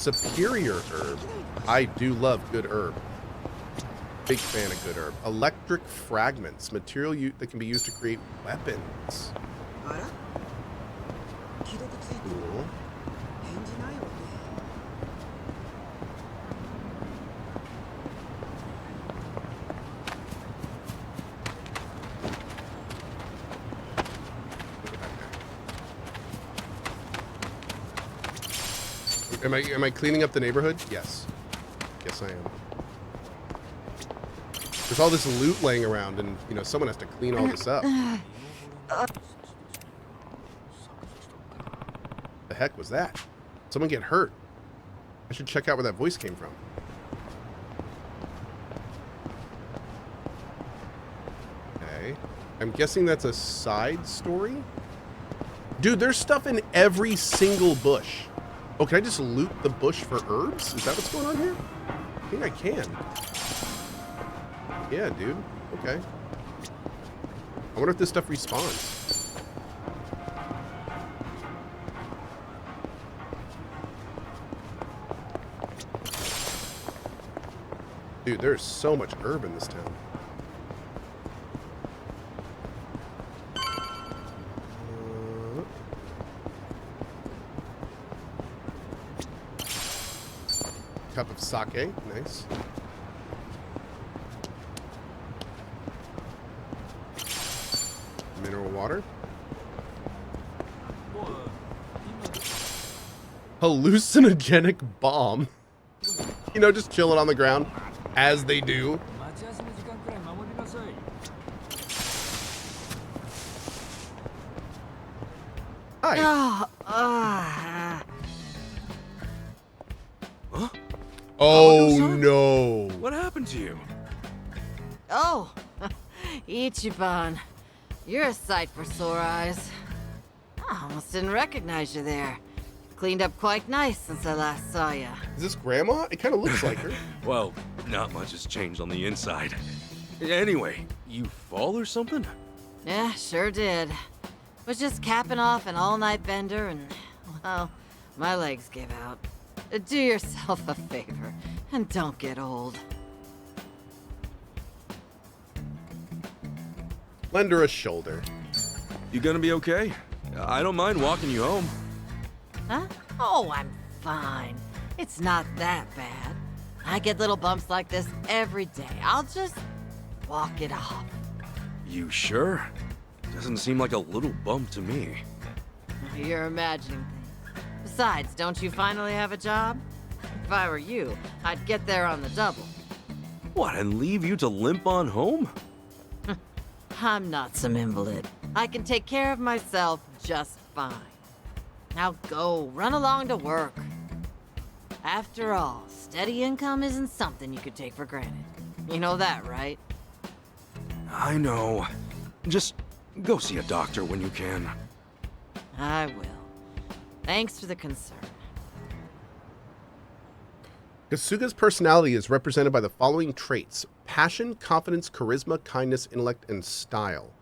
Superior herb. I do love good herb. Big fan of good herb. Electric fragments. Material that can be used to create weapons. Cool. Am I cleaning up the neighborhood? Yes. Yes, I am. There's all this loot laying around, and you know someone has to clean all this up. The heck was that? Someone get hurt. I should check out where that voice came from. Okay. I'm guessing that's a side story? Dude, there's stuff in every single bush. Oh, can I just loot the bush for herbs? Is that what's going on here? I think I can. Yeah, dude. Okay. I wonder if this stuff respawns. Dude, there's so much herb in this town. Cup of sake, nice. Mineral water. Hallucinogenic bomb. You know, just chilling on the ground, as they do. Hi. Huh? Oh son? no. What happened to you? Oh, Ichiban. You're a sight for sore eyes. I almost didn't recognize you there. Cleaned up quite nice since I last saw you. Is this grandma? It kind of looks like her. Well, not much has changed on the inside. Anyway, you fall or something? Yeah, sure did. Was just capping off an all-night bender and, well, my legs gave out. Do yourself a favor and don't get old. Lend her a shoulder. You gonna be okay? I don't mind walking you home. Huh? Oh, I'm fine. It's not that bad. I get little bumps like this every day. I'll just walk it off. You sure? Doesn't seem like a little bump to me. You're imagining things. Besides, don't you finally have a job? If I were you, I'd get there on the double. What, and leave you to limp on home? I'm not some invalid. I can take care of myself just fine. Now go, run along to work. After all, steady income isn't something you could take for granted. You know that, right? I know. Just go see a doctor when you can. I will. Thanks for the concern. Kasuga's personality is represented by the following traits: passion, confidence, charisma, kindness, intellect, and style.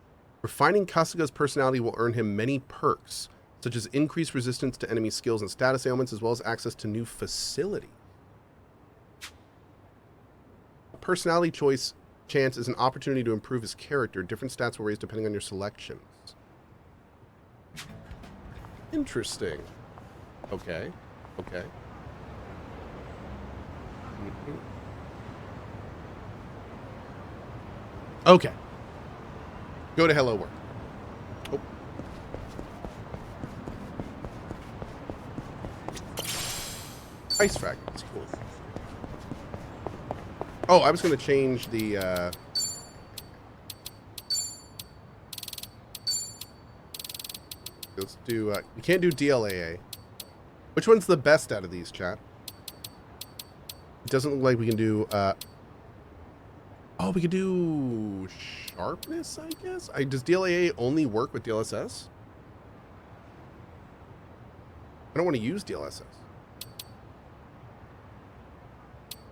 Refining Kasuga's personality will earn him many perks, such as increased resistance to enemy skills and status ailments, as well as access to new facilities. Personality choice chance is an opportunity to improve his character. Different stats will raise depending on your selections. Interesting. Okay. Okay. Okay. Go to hello work. Oh. Ice fragments. Cool. Oh, I was going to change the let's do we can't do DLAA. Which one's the best out of these, chat? It doesn't look like we can do oh, we could do sharpness, I guess. Does DLAA only work with DLSS? I don't want to use DLSS.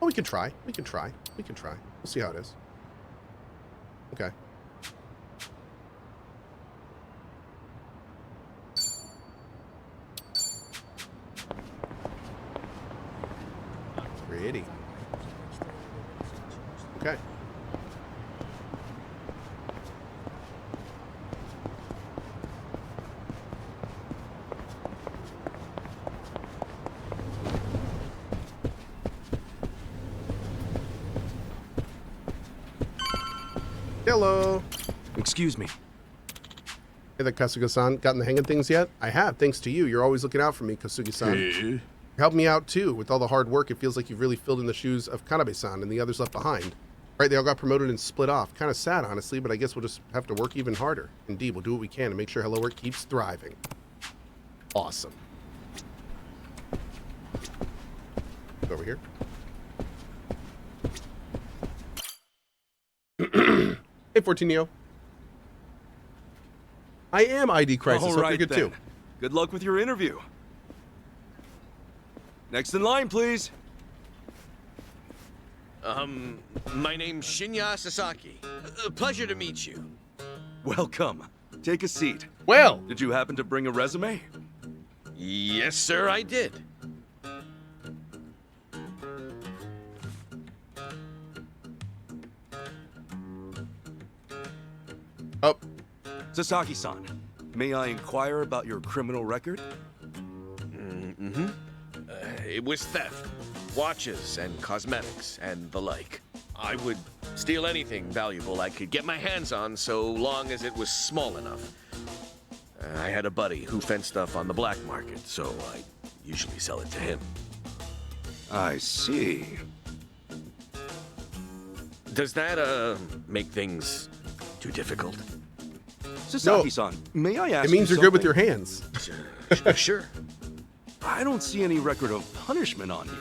Oh, we could try. We could try. We could try. We'll see how it is. Okay. Pretty. Okay. Hello. Excuse me. Hey there, Kasuga-san. Gotten the hang of things yet? I have, thanks to you. You're always looking out for me, Kasuga-san. Hey. Help me out, too. With all the hard work, it feels like you've really filled in the shoes of Kanabe-san and the others left behind. Right, they all got promoted and split off. Kind of sad, honestly, but I guess we'll just have to work even harder. Indeed, we'll do what we can to make sure Hello Work keeps thriving. Awesome. Over here. Hey, Fortinio. I am ID Crisis. All Hope right, you're good, then. too. Good luck with your interview. Next in line, please. My name's Shinya Sasaki. Pleasure to meet you. Welcome. Take a seat. Well, Did you happen to bring a resume? Yes, sir, I did. oh, Sasaki-san, may I inquire about your criminal record? It was theft, watches and cosmetics and the like. I would steal anything valuable I could get my hands on so long as it was small enough. I had a buddy who fenced stuff on the black market, so I usually sell it to him. I see. Does that, make things too difficult? Sasaki-san, may I ask it means you you're good with something? your hands. Sure. I don't see any record of punishment on here.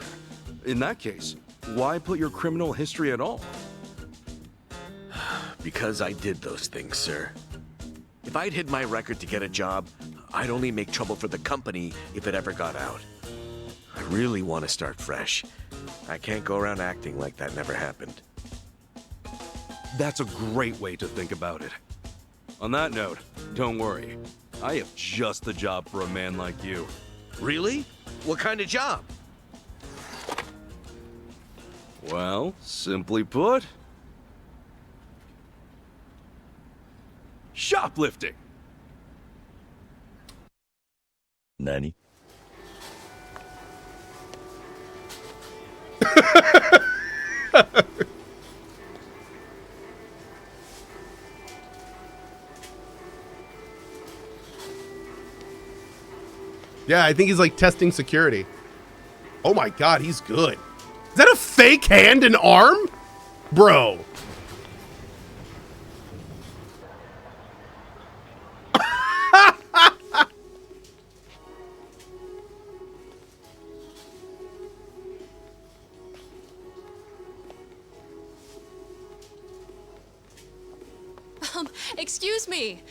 In that case, why put your criminal history at all? Because I did those things, sir. If I'd hid my record to get a job, I'd only make trouble for the company if it ever got out. I really want to start fresh. I can't go around acting like that never happened. That's a great way to think about it. On that note, don't worry. I have just the job for a man like you. Really? What kind of job? Well, simply put, shoplifting. Nani? Yeah, I think he's like testing security. Oh my god, he's good. Is that a fake hand and arm? Bro. Excuse me.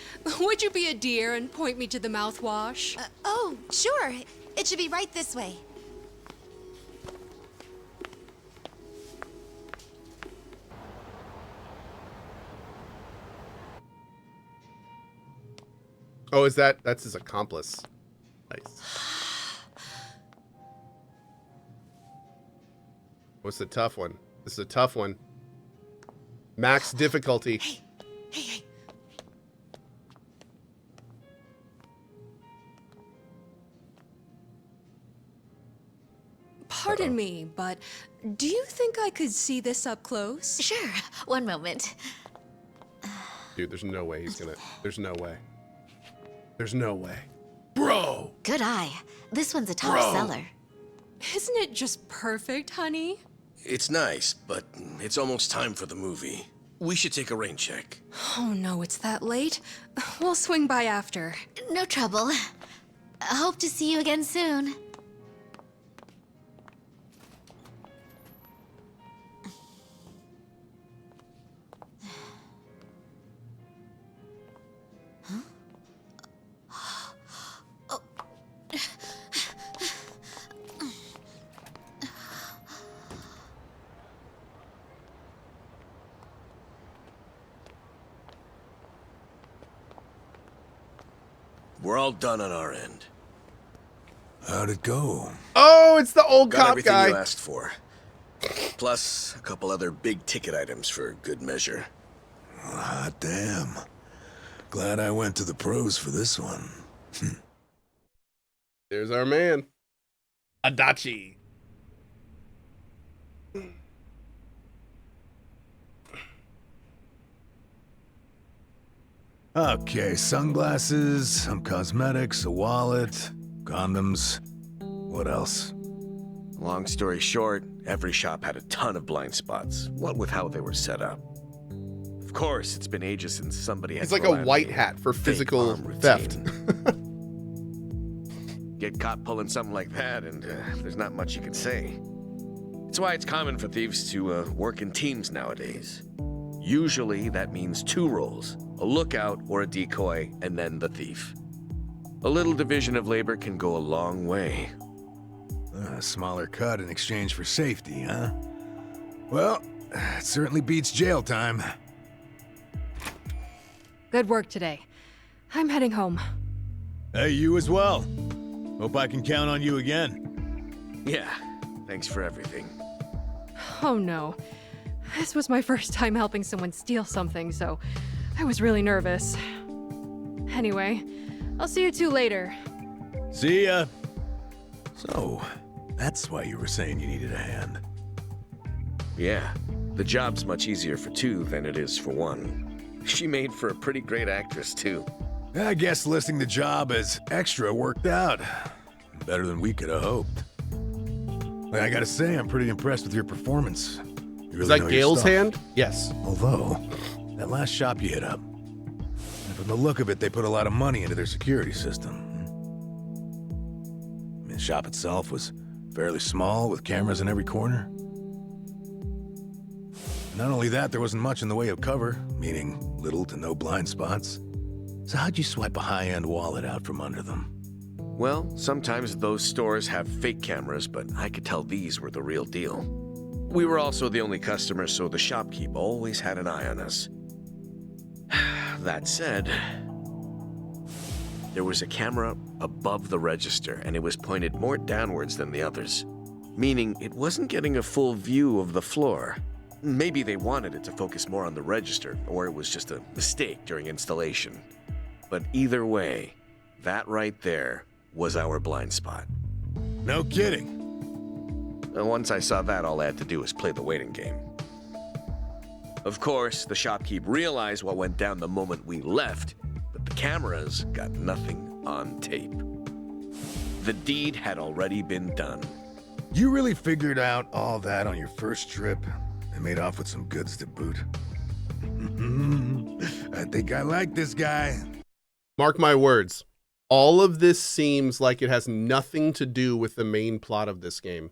Would you be a dear and point me to the mouthwash? Oh, sure. It should be right this way. Oh, that's his accomplice. Nice. What's the tough one? This is a tough one. Max difficulty. Hey. Pardon me, but do you think I could see this up close? Sure. One moment. Dude, there's no way he's gonna... There's no way. There's no way. Bro! Good eye. This one's a top Bro. seller. Isn't it just perfect, honey? It's nice, but it's almost time for the movie. We should take a rain check. Oh no, it's that late. We'll swing by after. No trouble. Hope to see you again soon. We're all done on our end. How'd it go? Oh, it's the old Got cop everything guy. you asked for. Plus, a couple other big-ticket items for good measure. Ah, damn. Glad I went to the pros for this one. There's our man. Adachi. Okay, sunglasses, some cosmetics, a wallet, condoms. What else? Long story short, every shop had a ton of blind spots, what with how they were set up. Of course, it's been ages since somebody had It's like to a rely white on hat for fake physical arm routine. theft. Get caught pulling something like that, and there's not much you can say. It's why it's common for thieves to work in teams nowadays. Usually, that means 2 roles, a lookout or a decoy, and then the thief. A little division of labor can go a long way. A smaller cut in exchange for safety, huh? Well, it certainly beats jail time. Good work today. I'm heading home. Hey, you as well. Hope I can count on you again. Yeah, thanks for everything. Oh no. This was my first time helping someone steal something, so I was really nervous. Anyway, I'll see you two later. See ya. So, that's why you were saying you needed a hand. Yeah, the job's much easier for 2 than it is for 1. She made for a pretty great actress, too. I guess listing the job as extra worked out. Better than we could have hoped. But I gotta say, I'm pretty impressed with your performance. You really Is know that your Gale's stuff. hand? Yes. Although, that last shop you hit up, and from the look of it, they put a lot of money into their security system. I mean, the shop itself was fairly small, with cameras in every corner. Not only that, there wasn't much in the way of cover, meaning little to no blind spots. So how'd you swipe a high-end wallet out from under them? Well, sometimes those stores have fake cameras, but I could tell these were the real deal. We were also the only customers, so the shopkeep always had an eye on us. That said, there was a camera above the register, and it was pointed more downwards than the others, meaning it wasn't getting a full view of the floor. Maybe they wanted it to focus more on the register, or it was just a mistake during installation. But either way, that right there was our blind spot. No kidding. And once I saw that, all I had to do was play the waiting game. Of course, the shopkeep realized what went down the moment we left, but the cameras got nothing on tape. The deed had already been done. You really figured out all that on your first trip and made off with some goods to boot. I think I like this guy. Mark my words. All of this seems like it has nothing to do with the main plot of this game.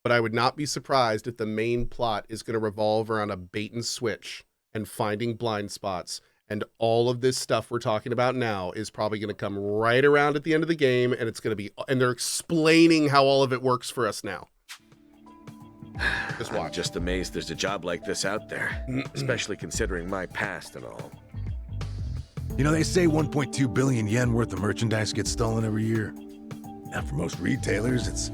But I would not be surprised if the main plot is going to revolve around a bait and switch and finding blind spots. And all of this stuff we're talking about now is probably going to come right around at the end of the game. And it's going to be, and they're explaining how all of it works for us now. Just watch. I'm just amazed there's a job like this out there, especially considering my past and all. You know, they say 1.2 billion yen worth of merchandise gets stolen every year. Now, for most retailers, it's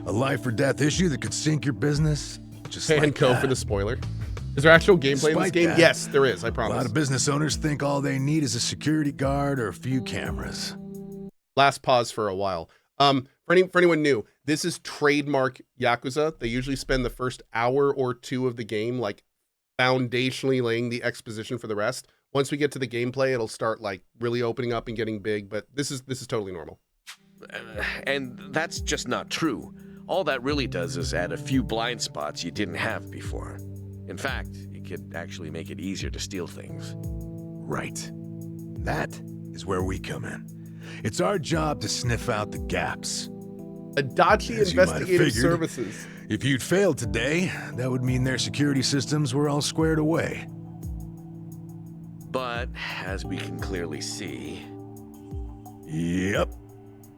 a life or death issue that could sink your business. Just And like Cohh that. for the spoiler. Is there actual gameplay in this Despite game? that, Yes, there is. I A promise. lot of business owners think all they need is a security guard or a few cameras. Last pause for a while. For anyone new, this is trademark Yakuza. They usually spend the first hour or 2 of the game like foundationally laying the exposition for the rest. Once we get to the gameplay, it'll start like really opening up and getting big, but this is totally normal. And that's just not true. All that really does is add a few blind spots you didn't have before. In fact, it could actually make it easier to steal things. Right. That is where we come in. It's our job to sniff out the gaps. Adachi As you might have Investigative figured, Services. If you'd failed today, that would mean their security systems were all squared away. But, as we can clearly see, Yep.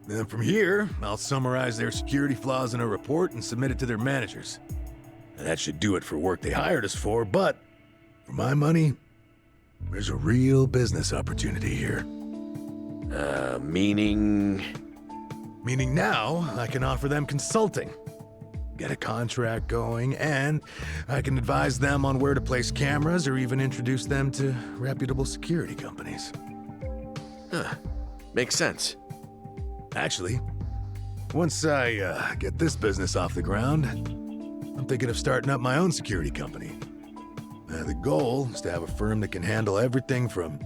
Then from here, I'll summarize their security flaws in a report and submit it to their managers. And that should do it for work they hired us for, but for my money, there's a real business opportunity here. meaning... Meaning now, I can offer them consulting. get a contract going, and I can advise them on where to place cameras or even introduce them to reputable security companies. Huh. Makes sense. Actually, once I get this business off the ground, I'm thinking of starting up my own security company. The goal is to have a firm that can handle everything from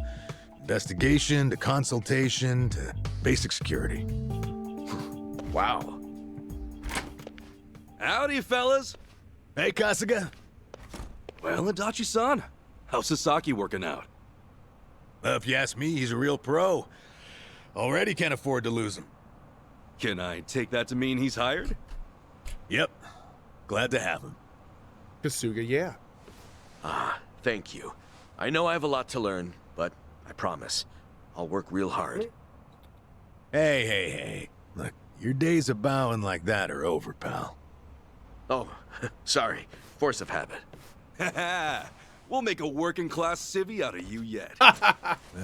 investigation to consultation to basic security. Wow. Howdy, fellas. Hey, Kasuga. Well, Adachi-san, how's Sasaki working out? If you ask me, he's a real pro. Already can't afford to lose him. Can I take that to mean he's hired? Yep. Glad to have him. Kasuga, yeah. Thank you. I know I have a lot to learn, but I promise, I'll work real hard. Hey. Look, your days of bowing like that are over, pal. Oh, sorry. Force of habit. Haha, we'll make a working-class civvy out of you yet.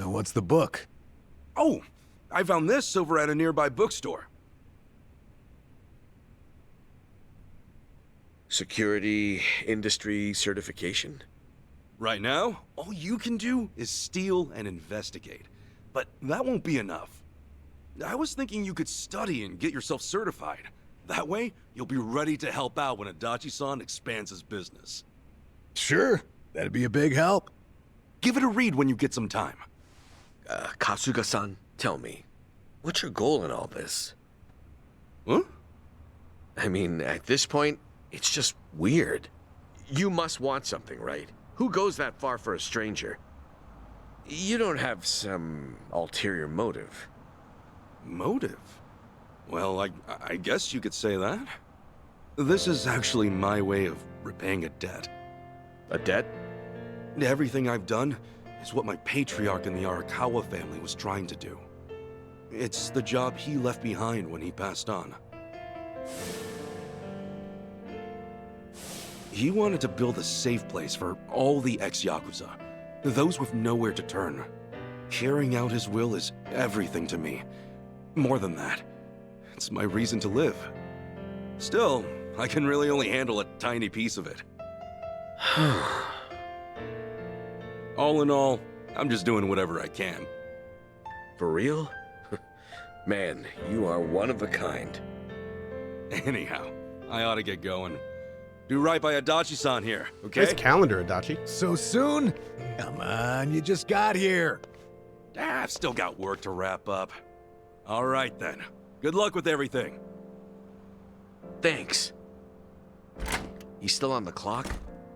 What's the book? Oh, I found this over at a nearby bookstore. Security industry certification. Right now, all you can do is steal and investigate. But that won't be enough. I was thinking you could study and get yourself certified. That way, you'll be ready to help out when Adachi-san expands his business. Sure, that'd be a big help. Give it a read when you get some time. Kasuga-san, tell me, what's your goal in all this? Huh? I mean, at this point, it's just weird. You must want something, right? Who goes that far for a stranger? You don't have some ulterior motive. Motive? Well, I guess you could say that. This is actually my way of repaying a debt. A debt? Everything I've done is what my patriarch in the Arakawa family was trying to do. It's the job he left behind when he passed on. He wanted to build a safe place for all the ex-Yakuza, those with nowhere to turn. Carrying out his will is everything to me. More than that, it's my reason to live. Still, I can really only handle a tiny piece of it. All in all, I'm just doing whatever I can. For real? Man, you are one of a kind. Anyhow, I ought to get going. Do right by Adachi-san here, okay? Nice calendar, Adachi. So soon? Come on, you just got here. I've still got work to wrap up. All right then. Good luck with everything. Thanks. He's still on the clock?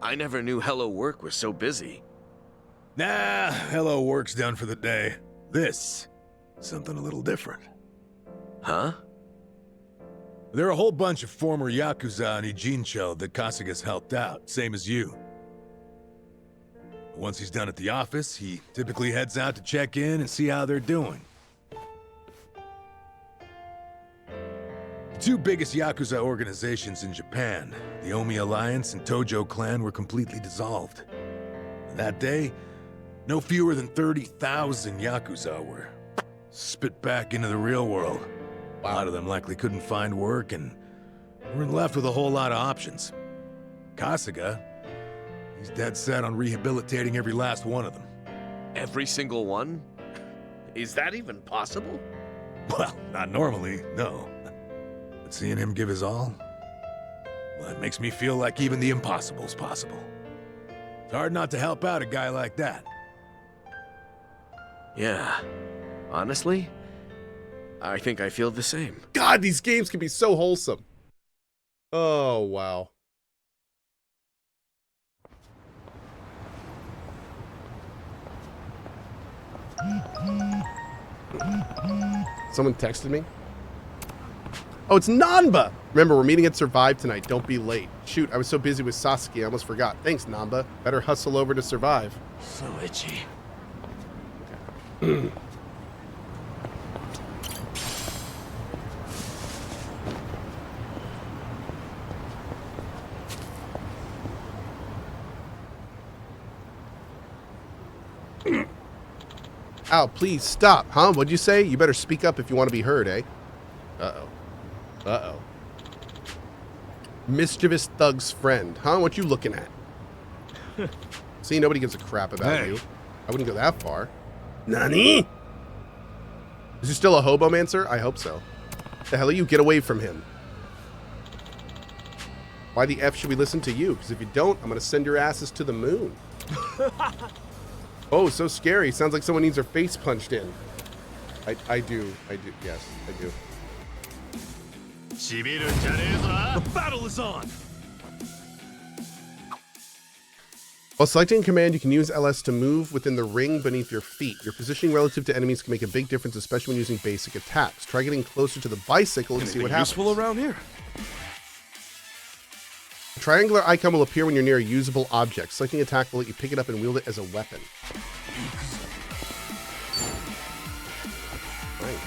I never knew Hello Work was so busy. Nah, hello work's done for the day. This, something a little different. Huh? There are a whole bunch of former Yakuza in Ijincho that Kasuga's helped out, same as you. Once he's done at the office, he typically heads out to check in and see how they're doing. The two biggest Yakuza organizations in Japan, the Omi Alliance and Tojo Clan, were completely dissolved. And that day, no fewer than 30,000 Yakuza were spit back into the real world. A lot of them likely couldn't find work and weren't left with a whole lot of options. Kasuga, he's dead set on rehabilitating every last one of them. Every single one? Is that even possible? Well, not normally, no. But seeing him give his all, well, it makes me feel like even the impossible's possible. It's hard not to help out a guy like that. Yeah. Honestly, I think I feel the same. God, these games can be so wholesome. Oh, wow. Someone texted me. Oh, it's Nanba! Remember, we're meeting at Survive tonight. Don't be late. Shoot, I was so busy with Sasuke, I almost forgot. Thanks, Nanba. Better hustle over to Survive. So itchy. Ow, please stop. Huh? What'd you say? You better speak up if you want to be heard, eh? Uh-oh. Uh-oh. Mischievous thug's friend. Huh? What you looking at? See, nobody gives a crap about you. I wouldn't go that far. Nani? Is he still a hobomancer? I hope so. The hell are you? Get away from him. Why the F should we listen to you? Because if you don't, I'm going to send your asses to the moon. Oh, so scary. Sounds like someone needs their face punched in. I do. Yes, I do. The battle is on! While selecting a command, you can use LS to move within the ring beneath your feet. Your positioning relative to enemies can make a big difference, especially when using basic attacks. Try getting closer to the bicycle and see what happens. Useful around here? A triangular icon will appear when you're near a usable object. Selecting attack will let you pick it up and wield it as a weapon. Right.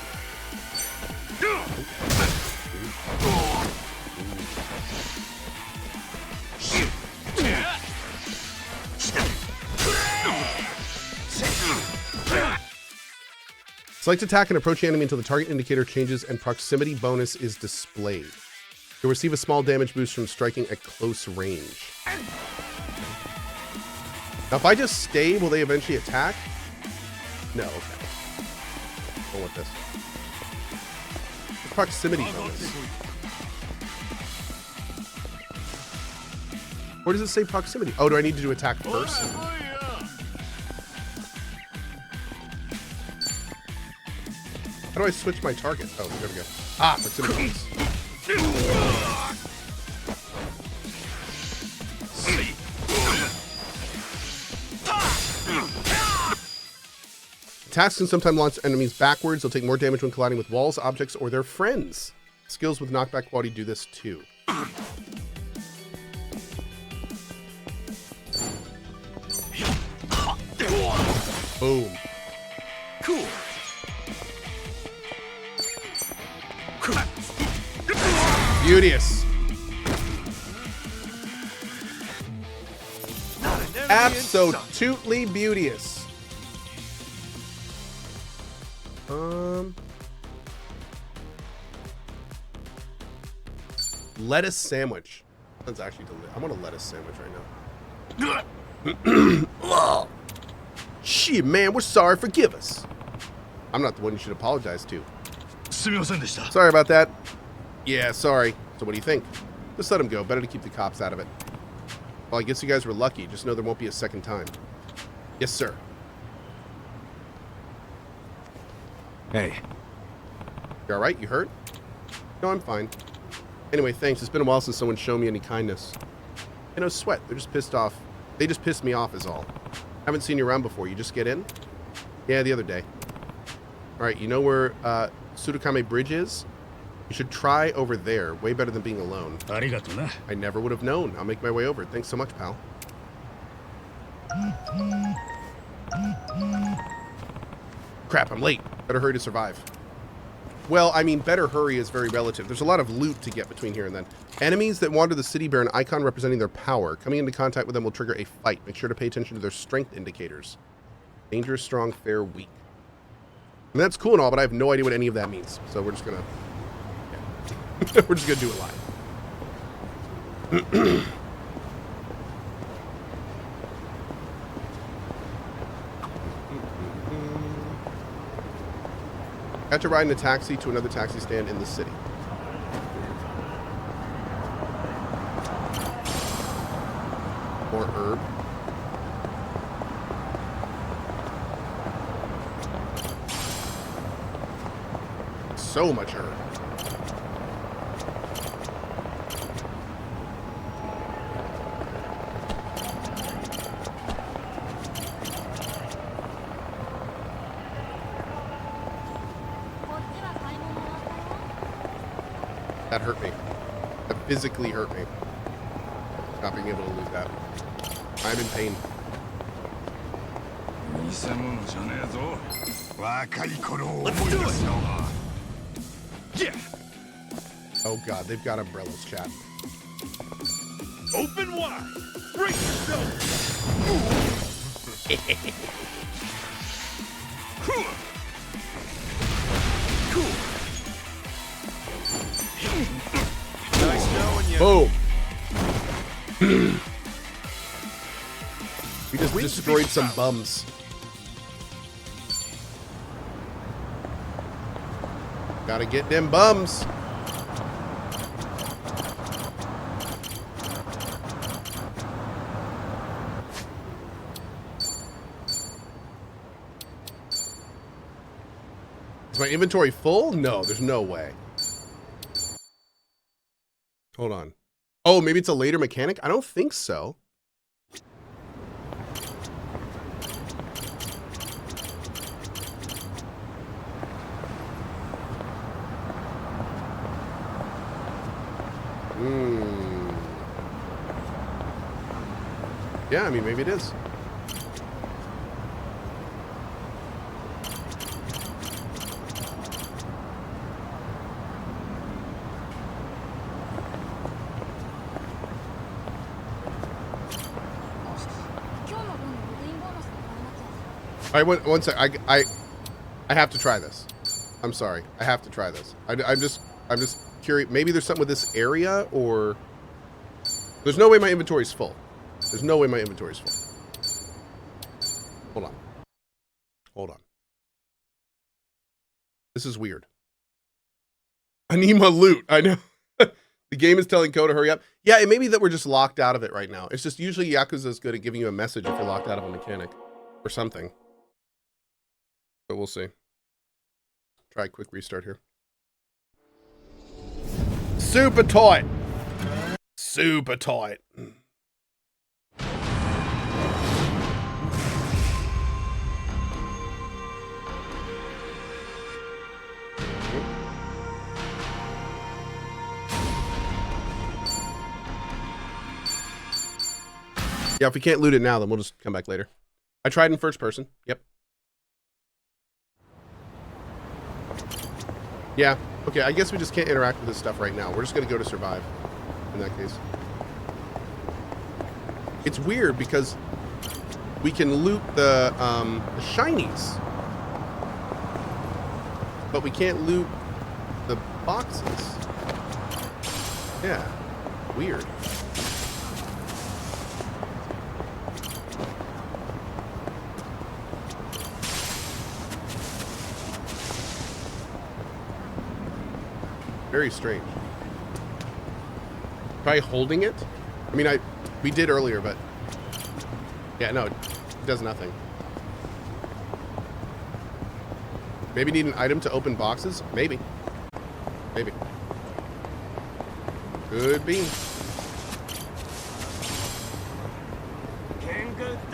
Select attack and approach the enemy until the target indicator changes and proximity bonus is displayed. You'll receive a small damage boost from striking at close range. Now, if I just stay, will they eventually attack? No, okay. Go with this. The proximity bonus. Where does it say proximity? Oh, do I need to do attack first? How do I switch my target? Oh, there we go. Ah, proximity bonus. Attacks can sometimes launch enemies backwards. They'll take more damage when colliding with walls, objects, or their friends. Skills with knockback quality do this too. Boom. Cool. Beauteous. Absolutely beauteous. Lettuce sandwich. That's actually delicious. I want a lettuce sandwich right now. Shit, man, we're sorry. Forgive us. I'm not the one you should apologize to. Sorry about that. Yeah, sorry. So what do you think? Just let him go. Better to keep the cops out of it. Well, I guess you guys were lucky. Just know there won't be a second time. Yes, sir. Hey. You all right? You hurt? No, I'm fine. Anyway, thanks. It's been a while since someone showed me any kindness. Hey, no sweat. They're just pissed off. They just pissed me off is all. Haven't seen you around before. You just get in? Yeah, the other day. All right, you know where Sudokame Bridge is? You should try over there. Way better than being alone. I never would have known. I'll make my way over. Thanks so much, pal. Crap, I'm late. Better hurry to survive. Well, I mean, better hurry is very relative. There's a lot of loot to get between here and then. Enemies that wander the city bear an icon representing their power. Coming into contact with them will trigger a fight. Make sure to pay attention to their strength indicators. Dangerous, strong, fair, weak. And that's cool and all, but I have no idea what any of that means. So we're just gonna... Yeah. We're just gonna do it live. Got to ride in a taxi to another taxi stand in the city. More herb. So much herb. That hurt me. That physically hurt me. Not being able to lose that. I'm in pain. Let's do it! Yeah! Oh god, they've got umbrellas, chat. Open wide! Break yourself! Nice knowing you. Boom! We just destroyed some bums. Gotta get them bums. Is my inventory full? No, there's no way. Hold on. Oh, maybe it's a later mechanic? I don't think so. Yeah, I mean, maybe it is. All right, one sec. I have to try this. I'm sorry. I have to try this. I'm just curious. Maybe there's something with this area, or there's no way my inventory's full. There's no way my inventory's full. Hold on. Hold on. This is weird. I need my loot. I know. The game is telling Cohh to hurry up. Yeah, it may be that we're just locked out of it right now. It's just usually Yakuza's good at giving you a message if you're locked out of a mechanic or something. But we'll see. Try a quick restart here. Super tight. Super tight. Yeah, if we can't loot it now, then we'll just come back later. I tried in first person. Yep. Yeah. Okay, I guess we just can't interact with this stuff right now. We're just going to go to survive in that case. It's weird because we can loot the shinies, but we can't loot the boxes. Yeah. Weird. Very strange. Try holding it. I mean, we did earlier, but yeah, no, it does nothing. Maybe need an item to open boxes? Maybe. Maybe. Could be.